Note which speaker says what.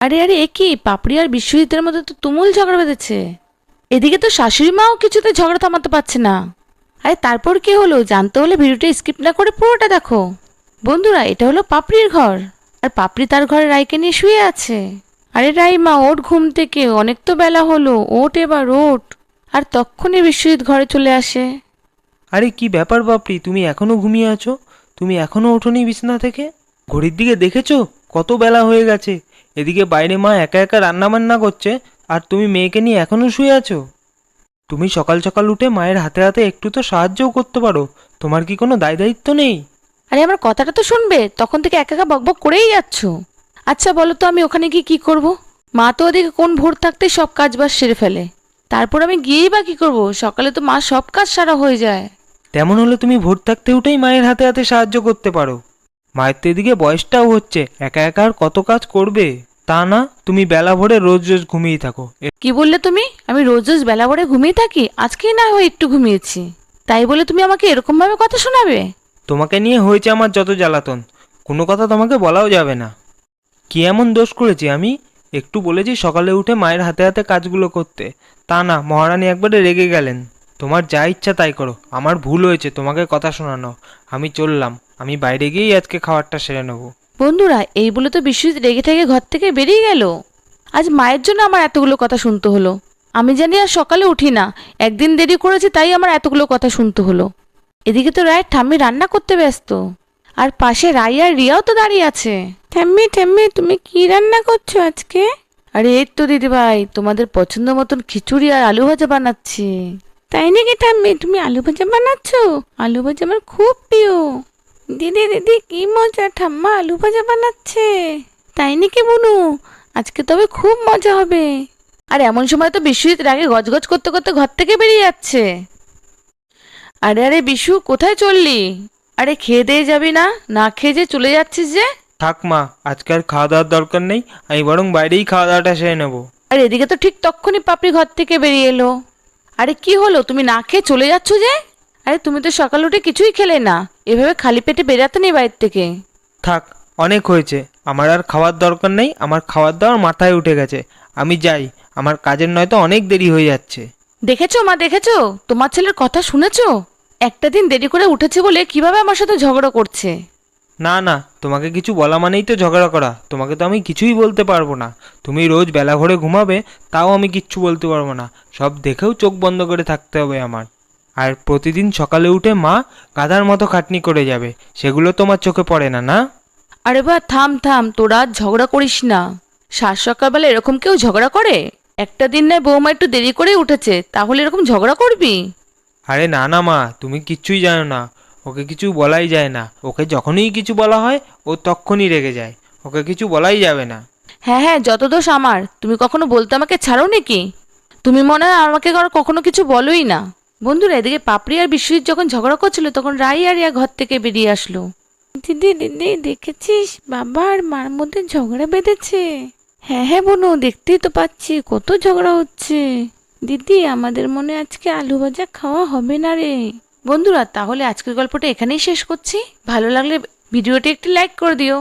Speaker 1: আরে আরে, এ কি পাপড়ি আর বিশ্বজিতের মধ্যে তো তুমুল ঝগড়া বেঁধেছে। এদিকে তো শাশুড়ি মাও কিছুতে ঝগড়া থামাতে পারছে না। আরে তারপর কি হলো জানতে হলে ভিডিওটা স্কিপ না করে পুরোটা দেখো। বন্ধুরা, এটা হলো পাপড়ির ঘর। আর পাপড়ি তার ঘরে রাইকে নিয়ে শুয়ে আছে। আরে রাইমা, ওঠ ঘুম থেকে, অনেক তো বেলা হলো, ওঠ এবার ওঠ। আর তক্ষুনি বিশ্বজিৎ ঘরে চলে আসে।
Speaker 2: আরে কি ব্যাপার বাপরি, তুমি এখনো ঘুমিয়ে আছো? তুমি এখনো ওঠোনি বিছানা থেকে? ঘড়ির দিকে দেখেছো? কত বেলা হয়ে গেছে। এদিকে বাইরে মা একা একা রান্না বান্না করছে, আর তুমি মেয়েকে নিয়ে এখনো শুয়ে আছো? তুমি সকাল সকাল উঠে মায়ের হাতে হাতে একটু তো সাহায্যও করতে পারো। তোমার কি কোনো দায় দায়িত্ব নেই?
Speaker 1: আরে আমার কথাটা তো শুনবে, তখন থেকে একা একা বকবক করেই যাচ্ছ। আচ্ছা বলো তো, আমি ওখানে গিয়ে কি করব? মা তো ওদিকে কোন ভোর থাকতে সব কাজ বাজ সেরে ফেলে। তারপর আমি গিয়েই বা কি করব? সকালে তো মা সব কাজ সারা হয়ে যায়।
Speaker 2: তেমন হলে তুমি ভোর থাকতে উঠেই মায়ের হাতে হাতে সাহায্য করতে পারো। মায়ের তো এদিকে বয়সটাও হচ্ছে, একা একা আর কত কাজ করবে। তা না, তুমি বেলা ভোরে রোজ রোজ ঘুমিয়ে থাকো।
Speaker 1: কি বললে তুমি? আমি রোজ রোজ বেলা ভরে ঘুমিয়ে থাকি? আজকেই না হয় একটু ঘুমিয়েছি, তাই বলে তুমি আমাকে এরকম ভাবে কথা শোনাবে?
Speaker 2: তোমাকে নিয়ে হয়েছে আমার যত জ্বালাতন, কোনো কথা তোমাকে বলাও যাবে না। কি এমন দোষ করেছি আমি? একটু বলেছি সকালে উঠে মায়ের হাতে হাতে কাজগুলো করতে, তা না, মহারানী একবারে রেগে গেলেন। তোমার যা ইচ্ছা তাই করো, আমার ভুল হয়েছে তোমাকে কথা শোনানো। আমি চললাম, আমি বাইরে গিয়েই আজকে খাবারটা সেরে নেবো।
Speaker 1: বন্ধুরা, এই বলে তো বিশ্বজিৎ রেগে থেকে ঘর থেকে বেরিয়ে গেল। আজ মায়ের জন্য আমার এতগুলো কথা শুনতে হলো। আমি জানি আর সকালে উঠি না, একদিন দেরি করেছি তাই আমার এতগুলো কথা শুনতে হলো। এদিকে তো রায়ের ঠাম্মি রান্না করতে ব্যস্ত, আর পাশে রাই আর রিয়াও তো দাঁড়িয়ে আছে। ঠাম্মি ঠাম্মি, তুমি কি রান্না করছো আজকে? আরে এই তো দিদিভাই, তোমাদের পছন্দ মতন খিচুড়ি আর আলু ভাজা বানাচ্ছি। তাই নাকি ঠাম্মি, তুমি আলু ভাজা বানাচ্ছো? আলু ভাজা আমার খুব প্রিয়। দিদি দিদি, কি মজা, ঠাম্মা আলু ভাজা বানাচ্ছে। তাই নাকি বুনু? আজকে তবে খুব মজা হবে। আর এমন সময় তো বিশ্বজিৎ রাগে গজগজ করতে করতে ঘর থেকে বেরিয়ে যাচ্ছে। আরে আরে বিশু, কোথায় চললি? আরে খেয়ে দিয়ে যাবি না? না খেয়ে যে চলে যাচ্ছিস যে?
Speaker 2: থাক মা, আজকে আর খাওয়া দাওয়ার দরকার নেই, আমি বরং বাইরেই খাওয়া দাওয়াটা সেরে নেবো।
Speaker 1: আর এদিকে তো ঠিক তক্ষুনি পাপড়ি ঘর থেকে বেরিয়ে এলো। আরে কি হলো, তুমি না খেয়ে চলে যাচ্ছ যে? আরে তুমি তো সকাল উঠে কিছুই খেলে না, এভাবে খালি পেটে বেরাতে নেই বাইরে থেকে।
Speaker 2: থাক, অনেক হয়েছে। আমার আর খাওয়ার দরকার নেই, আমার খাওয়ার দাওয়ার মাথায় উঠে গেছে। আমি যাই, আমার কাজের নয়তো অনেক দেরি হয়ে যাচ্ছে।
Speaker 1: দেখেছো মা, দেখেছো? তোমার ছেলের কথা শুনেছো? একটা দিন দেরি করে উঠেছে বলে কিভাবে আমার সাথে ঝগড়া করছে।
Speaker 2: না না, তোমাকে কিছু বলা মানেই তো ঝগড়া করা, তোমাকে তো আমি কিছুই বলতে পারবো না। তুমি রোজ বেলা ভরে ঘুমাবে, তাও আমি কিচ্ছু বলতে পারবো না। সব দেখেও চোখ বন্ধ করে থাকতে হবে আমার। আর প্রতিদিন সকালে উঠে মা গাধার মতো খাটনি করে যাবে, সেগুলো তোমার চোখে পড়ে না, না?
Speaker 1: আরে বা থাম থাম, তোরা আর ঝগড়া করিস না। সাত সকালবেলা এরকম কেউ ঝগড়া করে? একটা দিন নয় বৌমা একটু দেরি করে উঠেছে, তাহলে এরকম ঝগড়া করবি?
Speaker 2: আরে না না মা, তুমি কিচ্ছুই জানো না। ওকে কিছু বলাই যায় না, ওকে যখনই কিছু বলা হয় ও তক্ষুনি রেগে যায়। ওকে কিছু বলাই যাবে না।
Speaker 1: হ্যাঁ হ্যাঁ, যত দোষ আমার। তুমি কখনো বলতে আমাকে ছাড়ো নাকি? তুমি মনে হয় আমাকে আর কখনো কিছু বলোই না। বন্ধুরা, এদিকে পাপড়ি আর বিশ্বজিৎ যখন ঝগড়া করছিল তখন রাই আর রিয়া ঘর থেকে বেরিয়ে আসলো। দিদি দিদি, দেখেছিস বাবা আর মার মধ্যে ঝগড়া বেঁধেছে? হ্যাঁ হ্যাঁ বোনু, দেখতেই তো পাচ্ছি কত ঝগড়া হচ্ছে। দিদি, আমাদের মনে আজকে আলু ভাজা খাওয়া হবে না রে। বন্ধুরা, তাহলে আজকের গল্পটা এখানেই শেষ করছি। ভালো লাগলে ভিডিওটি একটি লাইক করে দিও।